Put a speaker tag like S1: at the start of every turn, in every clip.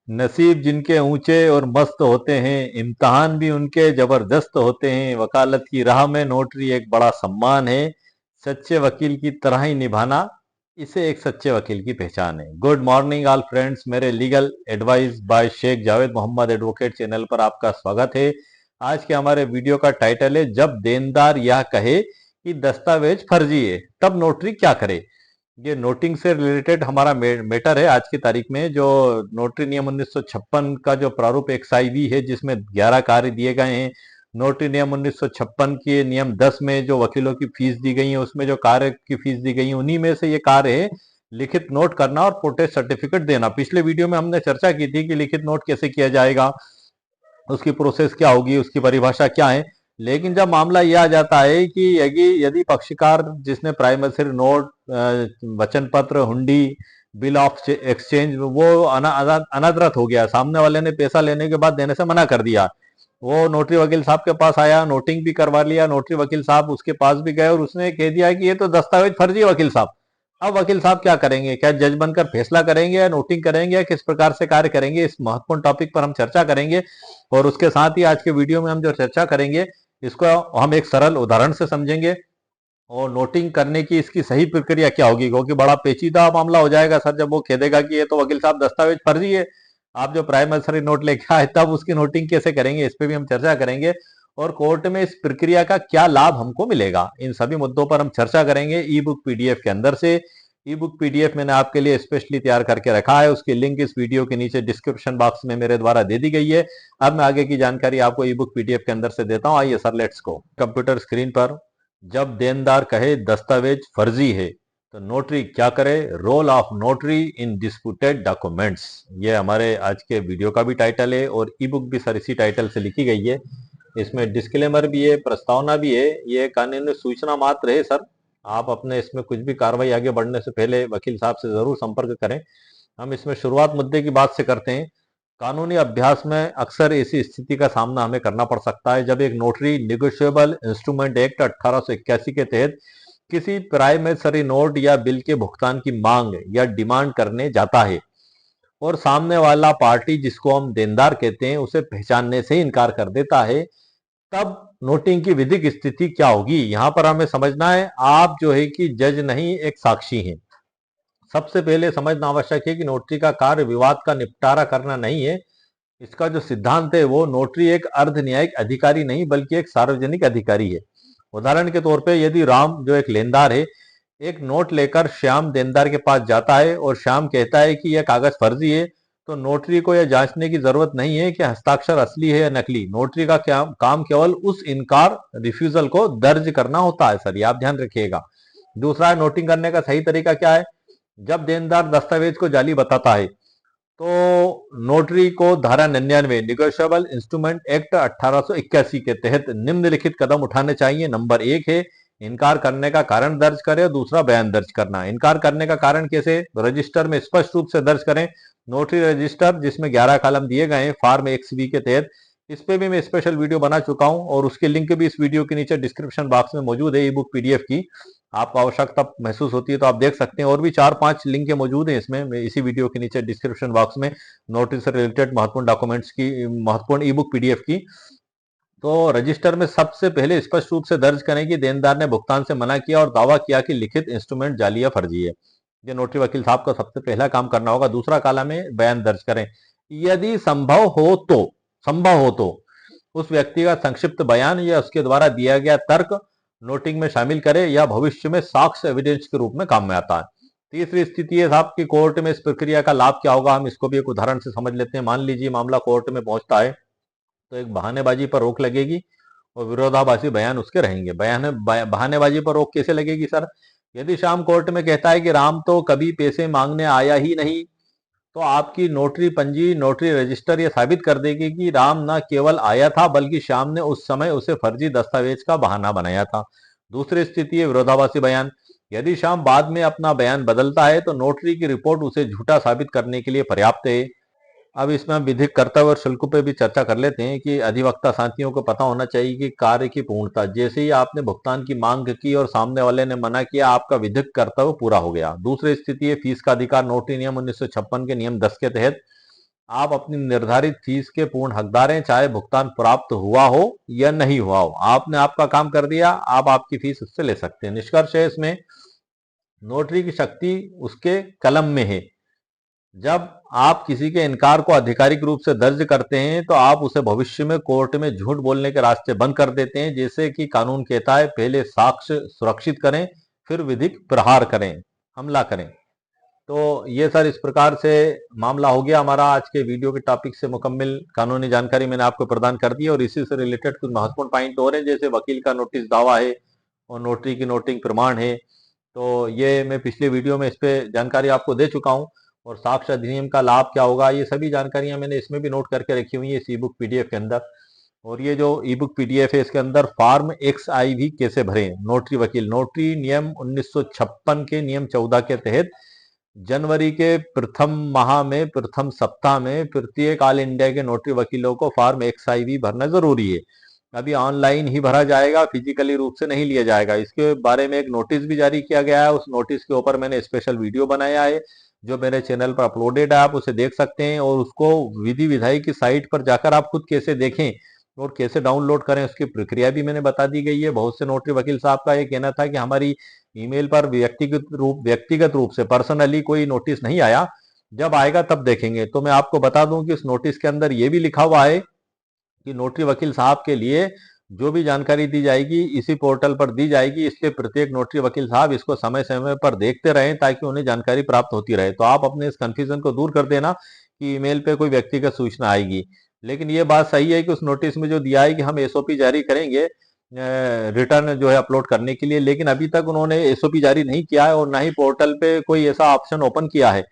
S1: नसीब जिनके ऊंचे और मस्त होते हैं, इम्तिहान भी उनके जबरदस्त होते हैं। वकालत की राह में नोटरी एक बड़ा सम्मान है। सच्चे वकील की तरह ही निभाना, इसे एक सच्चे वकील की पहचान है। गुड मॉर्निंग ऑल फ्रेंड्स, मेरे legal advice by Sheikh Javed Mohammad advocate channel पर आपका स्वागत है। आज के हमारे वीडियो का टाइटल है, जब देनदार यह कहे कि दस्तावेज फर्जी है तब नोटरी क्या करे। ये नोटिंग से रिलेटेड हमारा मैटर है आज की तारीख में। जो नोटरी नियम 1956 का जो प्रारूप XIV है, जिसमें 11 कार्य दिए गए हैं। नोटरी नियम 1956 के नियम 10 में जो वकीलों की फीस दी गई है, उसमें जो कार्य की फीस दी गई है, उन्हीं में से ये कार्य है लिखित नोट करना और प्रोटेस्ट सर्टिफिकेट देना। पिछले वीडियो में हमने चर्चा की थी कि लिखित नोट कैसे किया जाएगा, उसकी प्रोसेस क्या होगी, उसकी परिभाषा क्या है। लेकिन जब मामला यह आ जाता है कि यदि पक्षकार जिसने प्राइमरी नोट, वचन पत्र, हुंडी, बिल ऑफ एक्सचेंज, वो अनादरत हो गया, सामने वाले ने पैसा लेने के बाद देने से मना कर दिया, वो नोटरी वकील साहब के पास आया, नोटिंग भी करवा लिया, नोटरी वकील साहब उसके पास भी गए और उसने कह दिया कि ये तो दस्तावेज फर्जी है वकील साहब। अब वकील साहब क्या करेंगे? क्या जज बनकर फैसला करेंगे या नोटिंग करेंगे या किस प्रकार से कार्य करेंगे? इस महत्वपूर्ण टॉपिक पर हम चर्चा करेंगे। और उसके साथ ही आज के वीडियो में हम जो चर्चा करेंगे, इसको हम एक सरल उदाहरण से समझेंगे और नोटिंग करने की इसकी सही प्रक्रिया क्या होगी, क्योंकि बड़ा पेचीदा मामला हो जाएगा सर जब वो कह देगा कि ये तो वकील साहब दस्तावेज फर्जी है। आप जो प्राइमरी नोट लेके आए तब उसकी नोटिंग कैसे करेंगे, इस पे भी हम चर्चा करेंगे। और कोर्ट में इस प्रक्रिया का क्या लाभ हमको मिलेगा, इन सभी मुद्दों पर हम चर्चा करेंगे ई बुक पीडीएफ के अंदर से। ई बुक पीडीएफ मैंने आपके लिए स्पेशली तैयार करके रखा है, उसकी लिंक इस वीडियो के नीचे डिस्क्रिप्शन बॉक्स में मेरे द्वारा दे दी गई है। अब मैं आगे की जानकारी आपको ई बुक पीडीएफ के अंदर से देता हूं। आइए sir, let's go. Computer screen पर, जब देनदार कहे दस्तावेज फर्जी है तो नोटरी क्या करे, role of notary in disputed documents, ये हमारे आज के वीडियो का भी टाइटल है और ई बुक भी सर इसी टाइटल से लिखी गई है। इसमें डिस्क्लेमर भी है, प्रस्तावना भी है, ये कानूनी सूचना मात्र है सर। आप अपने इसमें कुछ भी कार्रवाई आगे बढ़ने से पहले वकील साहब से जरूर संपर्क करें। हम इसमें शुरुआत मुद्दे की बात से करते हैं। कानूनी अभ्यास में अक्सर ऐसी स्थिति का सामना हमें करना पड़ सकता है जब एक नोटरी निगोशिएबल इंस्ट्रूमेंट एक्ट 1881 के तहत किसी प्राइमरी नोट या बिल के भुगतान की मांग या डिमांड करने जाता है और सामने वाला पार्टी, जिसको हम देनदार कहते हैं, उसे पहचानने से इनकार कर देता है। तब नोटिंग की विधिक स्थिति क्या होगी, यहां पर हमें समझना है। आप जो है कि जज नहीं, एक साक्षी हैं। सबसे पहले समझना आवश्यक है कि नोटरी का कार्य विवाद का निपटारा करना नहीं है। इसका जो सिद्धांत है वो, नोटरी एक अर्ध न्यायिक अधिकारी नहीं बल्कि एक सार्वजनिक अधिकारी है। उदाहरण के तौर पे, यदि राम जो एक लेनदार है एक नोट लेकर श्याम देनदार के पास जाता है और श्याम कहता है कि यह कागज फर्जी है, तो नोटरी को यह जांचने की जरूरत नहीं है कि हस्ताक्षर असली है या नकली। नोटरी का काम केवल उस इनकार, रिफ्यूजल को दर्ज करना होता है सर, ये आप ध्यान रखिएगा। दूसरा है, नोटिंग करने का सही तरीका क्या है। जब देनदार दस्तावेज को जाली बताता है तो नोटरी को धारा 99 निगोशिएबल इंस्ट्रूमेंट एक्ट 1881 के तहत निम्नलिखित कदम उठाने चाहिए। नंबर 1 है इनकार करने का कारण दर्ज करें, दूसरा बयान दर्ज करना। इनकार करने का कारण कैसे, रजिस्टर में स्पष्ट रूप से दर्ज करें। नोटरी रजिस्टर जिसमें 11 कॉलम दिए गए हैं फॉर्म XV के तहत, इस पे भी मैं स्पेशल वीडियो बना चुका हूं और उसकी लिंक भी इस वीडियो के नीचे डिस्क्रिप्शन बॉक्स में मौजूद है। ई बुक पीडीएफ की आपको आवश्यकता महसूस होती है तो आप देख सकते हैं, और भी 4-5 लिंक मौजूद हैं इसमें, इसी वीडियो के नीचे डिस्क्रिप्शन बॉक्स में, नोटिस से रिलेटेड महत्वपूर्ण डॉक्यूमेंट्स की, महत्वपूर्ण ई बुक पीडीएफ की। तो रजिस्टर में सबसे पहले स्पष्ट रूप से दर्ज करें कि देनदार ने भुगतान से मना किया और दावा किया कि लिखित इंस्ट्रूमेंट जाली या फर्जी है। ये नोटरी वकील साहब का सबसे पहला काम करना होगा। दूसरा कॉलम में बयान दर्ज करें। यदि संभव हो तो उस व्यक्ति का संक्षिप्त बयान या उसके द्वारा दिया गया तर्क नोटिंग में शामिल करें या भविष्य में साक्ष्य एविडेंस के रूप में काम में आता है। तीसरी स्थिति है साहब की कोर्ट में इस प्रक्रिया का लाभ क्या होगा, हम इसको भी एक उदाहरण से समझ लेते हैं। मान लीजिए मामला कोर्ट में पहुंचता है तो एक बहानेबाजी पर रोक लगेगी और विरोधाभासी बयान उसके रहेंगे। बहानेबाजी पर रोक कैसे लगेगी सर, यदि श्याम कोर्ट में कहता है कि राम तो कभी पैसे मांगने आया ही नहीं, तो आपकी नोटरी पंजी, नोटरी रजिस्टर ये साबित कर देगी कि राम न केवल आया था बल्कि श्याम ने उस समय उसे फर्जी दस्तावेज का बहाना बनाया था। दूसरी स्थिति है विरोधाभासी बयान। यदि श्याम बाद में अपना बयान बदलता है तो नोटरी की रिपोर्ट उसे झूठा साबित करने के लिए पर्याप्त है। अब इसमें हम विधिक कर्तव्य और शुल्क पे भी चर्चा कर लेते हैं कि अधिवक्ता साथियों को पता होना चाहिए कि कार्य की पूर्णता, जैसे ही आपने भुगतान की मांग की और सामने वाले ने मना किया, आपका विधिक कर्तव्य पूरा हो गया। दूसरी स्थिति है फीस का अधिकार। नोटरी नियम 1956 के नियम 10 के तहत आप अपनी निर्धारित फीस के पूर्ण हकदार हैं, चाहे भुगतान प्राप्त हुआ हो या नहीं हुआ हो। आपने आपका काम कर दिया, आप आपकी फीस उससे ले सकते हैं। निष्कर्ष है इसमें, नोटरी की शक्ति उसके कलम में है। जब आप किसी के इनकार को आधिकारिक रूप से दर्ज करते हैं तो आप उसे भविष्य में कोर्ट में झूठ बोलने के रास्ते बंद कर देते हैं। जैसे कि कानून कहता है, पहले साक्ष्य सुरक्षित करें, फिर विधिक प्रहार करें, हमला करें। तो ये सर इस प्रकार से मामला हो गया हमारा। आज के वीडियो के टॉपिक से मुकम्मल कानूनी जानकारी मैंने आपको प्रदान कर दी, और इसी से रिलेटेड कुछ महत्वपूर्ण पॉइंट और हैं, जैसे वकील का नोटिस दावा है और नोटरी की नोटिंग प्रमाण है। तो ये मैं पिछले वीडियो में इस पे जानकारी आपको दे चुका हूँ। और साक्ष्य अधिनियम का लाभ क्या होगा, ये सभी जानकारियां मैंने इसमें भी नोट करके रखी हुई है इस ई बुक पीडीएफ के अंदर। और ये जो ई बुक पीडीएफ है, इसके अंदर फॉर्म XI भी कैसे भरें, नोटरी वकील, नोटरी नियम 1956 के नियम 14 के तहत जनवरी के प्रथम माह में प्रथम सप्ताह में प्रत्येक ऑल इंडिया के नोटरी वकीलों को फॉर्म XI भी भरना जरूरी है। अभी ऑनलाइन ही भरा जाएगा, फिजिकली रूप से नहीं लिया जाएगा। इसके बारे में एक नोटिस भी जारी किया गया है। उस नोटिस के ऊपर मैंने स्पेशल वीडियो बनाया है जो मेरे चैनल पर अपलोडेड है, आप उसे देख सकते हैं। और उसको विधि विधायी की साइट पर जाकर आप खुद कैसे देखें और कैसे डाउनलोड करें, उसकी प्रक्रिया भी मैंने बता दी गई है। बहुत से नोटरी वकील साहब का ये कहना था कि हमारी ईमेल पर व्यक्तिगत रूप से पर्सनली कोई नोटिस नहीं आया, जब आएगा तब देखेंगे। तो मैं आपको बता दूं कि उस नोटिस के अंदर ये भी लिखा हुआ है कि नोटरी वकील साहब के लिए जो भी जानकारी दी जाएगी इसी पोर्टल पर दी जाएगी, इसलिए प्रत्येक नोटरी वकील साहब इसको समय समय पर देखते रहें ताकि उन्हें जानकारी प्राप्त होती रहे। तो आप अपने इस कंफ्यूजन को दूर कर देना कि ईमेल पे कोई व्यक्तिगत सूचना आएगी। लेकिन ये बात सही है कि उस नोटिस में जो दिया है कि हम एसओपी जारी करेंगे रिटर्न जो है अपलोड करने के लिए, लेकिन अभी तक उन्होंने एसओपी जारी नहीं किया है और ना ही पोर्टल पे कोई ऐसा ऑप्शन ओपन किया है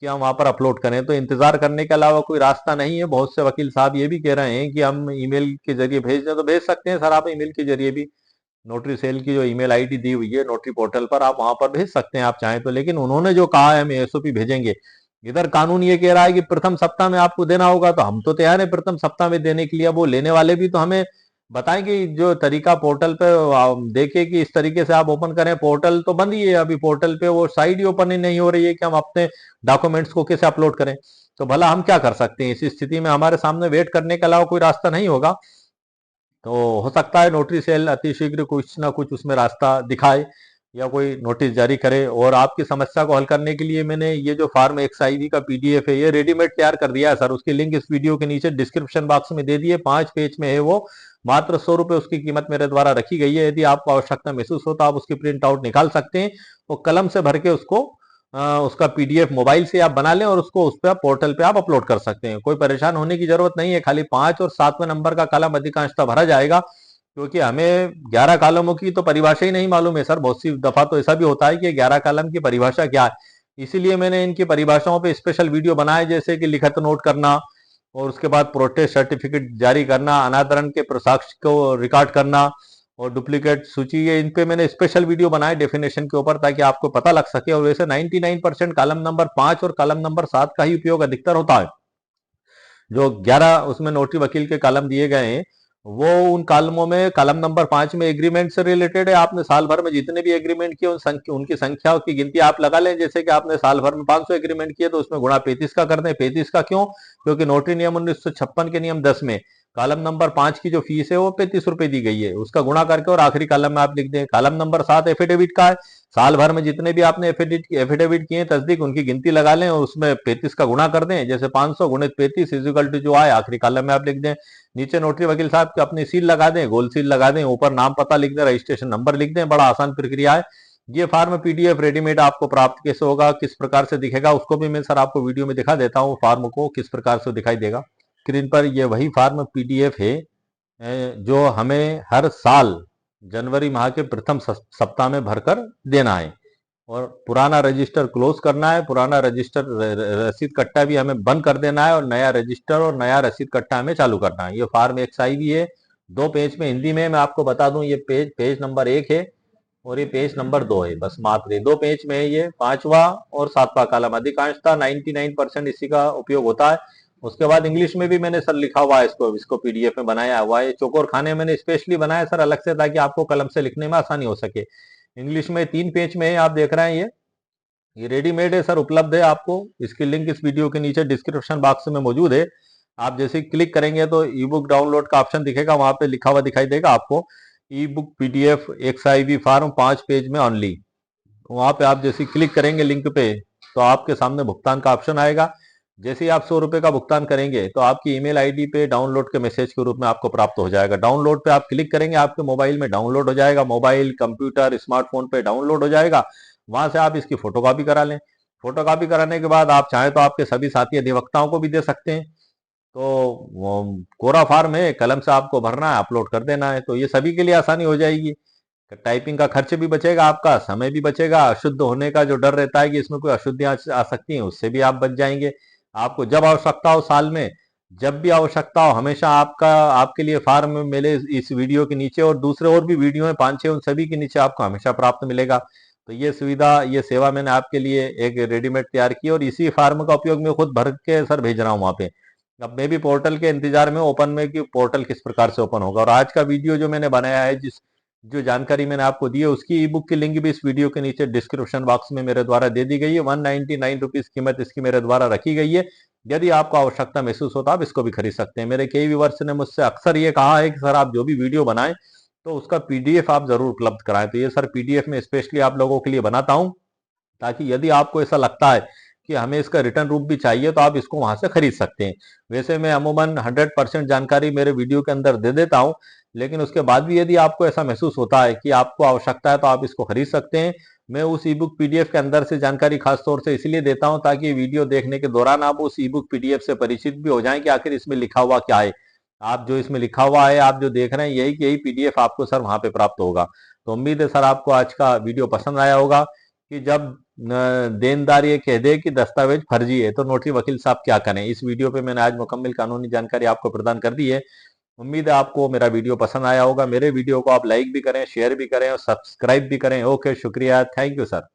S1: कि हम वहां पर अपलोड करें। तो इंतजार करने के अलावा कोई रास्ता नहीं है। बहुत से वकील साहब ये भी कह रहे हैं कि हम ईमेल के जरिए भेज दें, तो भेज सकते हैं सर आप ईमेल के जरिए भी। नोटरी सेल की जो ईमेल आईडी दी हुई है नोटरी पोर्टल पर, आप वहां पर भेज सकते हैं आप चाहें तो। लेकिन उन्होंने जो कहा है हम एसओपी भेजेंगे, इधर कानून ये कह रहा है कि प्रथम सप्ताह में आपको देना होगा, तो हम तो तैयार है प्रथम सप्ताह में देने के लिए। अब वो लेने वाले भी तो हमें बताएं कि जो तरीका पोर्टल पे देखे कि इस तरीके से आप ओपन करें। पोर्टल तो बंद ही है अभी, पोर्टल पे वो साइट ही ओपन ही नहीं हो रही है कि हम अपने डॉक्यूमेंट्स को कैसे अपलोड करें। तो भला हम क्या कर सकते हैं, इस स्थिति में हमारे सामने वेट करने के अलावा कोई रास्ता नहीं होगा। तो हो सकता है नोटरी सेल अतिशीघ्र कुछ ना कुछ उसमें रास्ता दिखाए या कोई नोटिस जारी करे। और आपकी समस्या को हल करने के लिए मैंने ये जो फॉर्म XIV का पीडीएफ है ये रेडीमेड तैयार कर दिया है सर। उसकी लिंक इस वीडियो के नीचे डिस्क्रिप्शन बॉक्स में दे दिए, 5 पेज में है वो। मात्र 100 रुपए उसकी कीमत मेरे द्वारा रखी गई है। यदि आपको आवश्यकता महसूस हो तो आप उसकी प्रिंट आउट निकाल सकते हैं और कलम से भर के उसको उसका पीडीएफ मोबाइल से आप बना लें और उसको उस पर पोर्टल पे आप अपलोड कर सकते हैं। कोई परेशान होने की जरूरत नहीं है। खाली 5 और 7वें नंबर का कॉलम अधिकांशतः भरा जाएगा, क्योंकि हमें 11 कॉलमों की तो परिभाषा ही नहीं मालूम है सर। बहुत सी दफा तो ऐसा भी होता है कि 11 कॉलम की परिभाषा क्या है। इसीलिए मैंने इनकी परिभाषाओं पे स्पेशल वीडियो बनाए, जैसे कि लिखित नोट करना और उसके बाद प्रोटेस्ट सर्टिफिकेट जारी करना, अनादरण के प्रसाक्ष्य को रिकॉर्ड करना और डुप्लीकेट सूची, ये इन पे मैंने स्पेशल वीडियो बनाए डेफिनेशन के ऊपर, ताकि आपको पता लग सके। और वैसे 99% कॉलम नंबर 5 और कॉलम नंबर 7 का ही उपयोग अधिकतर होता है। जो 11 उसमें नोटरी वकील के कॉलम दिए गए हैं, वो उन कॉलमों में कॉलम नंबर 5 में एग्रीमेंट से रिलेटेड है। आपने साल भर में जितने भी एग्रीमेंट किए उनकी संख्या की गिनती आप लगा लें। जैसे कि आपने साल भर में 500 एग्रीमेंट किए तो उसमें गुणा 35 का कर दें। 35 का क्यों? क्योंकि नोटरी नियम 1956 के नियम 10 में कॉलम नंबर 5 की जो फीस है वो 35 रुपए दी गई है, उसका गुणा करके और आखिरी कॉलम में आप लिख दें। कॉलम नंबर 7 एफिडेविट का है। साल भर में जितने भी आपने एफिडेविट किए तस्दीक, उनकी गिनती लगा लें और उसमें 35 का गुणा कर दें। जैसे 500 गुणित 35 इजिकल टू जो आए आखिरी कॉलम में आप लिख दें। नीचे नोटरी वकील साहब की अपनी सील लगा दें, गोल सील लगा दें, ऊपर नाम पता लिख दें, रजिस्ट्रेशन नंबर लिख दें। बड़ा आसान प्रक्रिया है। ये फॉर्म पीडीएफ रेडीमेड आपको प्राप्त कैसे होगा, किस प्रकार से दिखेगा, उसको भी मैं सर आपको वीडियो में दिखा देता हूँ। फॉर्म को किस प्रकार से दिखाई देगा स्क्रीन पर, ये वही फॉर्म पीडीएफ है जो हमें हर साल जनवरी माह के प्रथम सप्ताह में भरकर देना है। और पुराना रजिस्टर क्लोज करना है, पुराना रजिस्टर रसीद कट्टा भी हमें बंद कर देना है और नया रजिस्टर और नया रसीद कट्टा हमें चालू करना है। ये फॉर्म XIV है, 2 पेज में हिंदी में। मैं आपको बता दूं, ये पेज नंबर 1 है और ये पेज नंबर 2 है। बस मात्र 2 पेज में है ये। 5वां और 7वां कॉलम अधिकांशतः 99% इसी का उपयोग होता है। उसके बाद इंग्लिश में भी मैंने सर लिखा हुआ है, इसको पीडीएफ में बनाया हुआ है। चौकोर खाने मैंने स्पेशली बनाया सर अलग से, ताकि आपको कलम से लिखने में आसानी हो सके। इंग्लिश में 3 पेज में है, आप देख रहे हैं ये ये रेडीमेड है सर, उपलब्ध है आपको। इसकी लिंक इस वीडियो के नीचे डिस्क्रिप्शन बॉक्स में मौजूद है। आप जैसे ही क्लिक करेंगे तो ई बुक डाउनलोड का ऑप्शन दिखेगा, वहां पे लिखा हुआ दिखाई देगा आपको ई book PDF XIV form 5 page में ऑनली। वहां पे आप जैसे क्लिक करेंगे लिंक पे, तो आपके सामने भुगतान का ऑप्शन आएगा। जैसे ही आप 100 रुपए का भुगतान करेंगे तो आपकी ईमेल आईडी पे डाउनलोड के मैसेज के रूप में आपको प्राप्त हो जाएगा। डाउनलोड पे आप क्लिक करेंगे, आपके मोबाइल में डाउनलोड हो जाएगा, मोबाइल कंप्यूटर स्मार्टफोन पे डाउनलोड हो जाएगा। वहां से आप इसकी फोटोकॉपी करा लें। फोटोकॉपी कराने के बाद आप चाहें तो आपके सभी साथी अधिवक्ताओं को भी दे सकते हैं। तो वो कोरा फॉर्म है, कलम से आपको भरना है, अपलोड कर देना है, तो ये सभी के लिए आसानी हो जाएगी। टाइपिंग का खर्च भी बचेगा, आपका समय भी बचेगा, अशुद्ध होने का जो डर रहता है कि इसमें कोई अशुद्धियां आ सकती हैं, उससे भी आप बच जाएंगे। आपको जब आवश्यकता हो साल में, जब भी आवश्यकता हो, हमेशा आपके लिए फार्म मिले इस वीडियो के नीचे, और दूसरे और भी वीडियो हैं 5-6, उन सभी के नीचे आपको हमेशा प्राप्त मिलेगा। तो ये सुविधा, ये सेवा मैंने आपके लिए एक रेडीमेड तैयार की, और इसी फार्म का उपयोग मैं खुद भर के सर भेज रहा हूँ वहां पे। अब मैं भी पोर्टल के इंतजार में ओपन में कि पोर्टल किस प्रकार से ओपन होगा। और आज का वीडियो जो मैंने बनाया है, जो जानकारी मैंने आपको दी है, उसकी ई बुक की लिंक भी इस वीडियो के नीचे डिस्क्रिप्शन बॉक्स में मेरे द्वारा दे दी गई है। 199 रुपीज कीमत इसकी मेरे द्वारा रखी गई है। यदि आपको आवश्यकता महसूस होता है, आप इसको भी खरीद सकते हैं। मेरे कई व्यूअर्स ने मुझसे अक्सर ये कहा है कि सर आप जो भी वीडियो बनाएं तो उसका पीडीएफ आप जरूर उपलब्ध कराएं। तो ये सर पीडीएफ में स्पेशली आप लोगों के लिए बनाता हूं, ताकि यदि आपको ऐसा लगता है कि हमें इसका रिटर्न रूप भी चाहिए, तो आप इसको वहां से खरीद सकते हैं। वैसे मैं अमूमन 100% जानकारी मेरे वीडियो के अंदर दे देता हूं, लेकिन उसके बाद भी यदि आपको ऐसा महसूस होता है कि आपको आवश्यकता है, तो आप इसको खरीद सकते हैं। मैं उस ई बुक पीडीएफ के अंदर से जानकारी खास तौर से इसलिए देता हूं, ताकि वीडियो देखने के दौरान आप उस ई बुक पीडीएफ से परिचित भी हो जाएं कि आखिर इसमें लिखा हुआ क्या है। आप जो इसमें लिखा हुआ है, आप जो देख रहे हैं, यही पीडीएफ आपको सर वहां पे प्राप्त होगा। तो उम्मीद है सर आपको आज का वीडियो पसंद आया होगा। कि जब देनदार ये कह दे कि दस्तावेज फर्जी है, तो नोटरी वकील साहब क्या करें। इस वीडियो पे मैंने आज मुकम्मल कानूनी जानकारी आपको प्रदान कर दी है। उम्मीद है आपको मेरा वीडियो पसंद आया होगा। मेरे वीडियो को आप लाइक भी करें, शेयर भी करें और सब्सक्राइब भी करें। ओके, शुक्रिया, थैंक यू सर।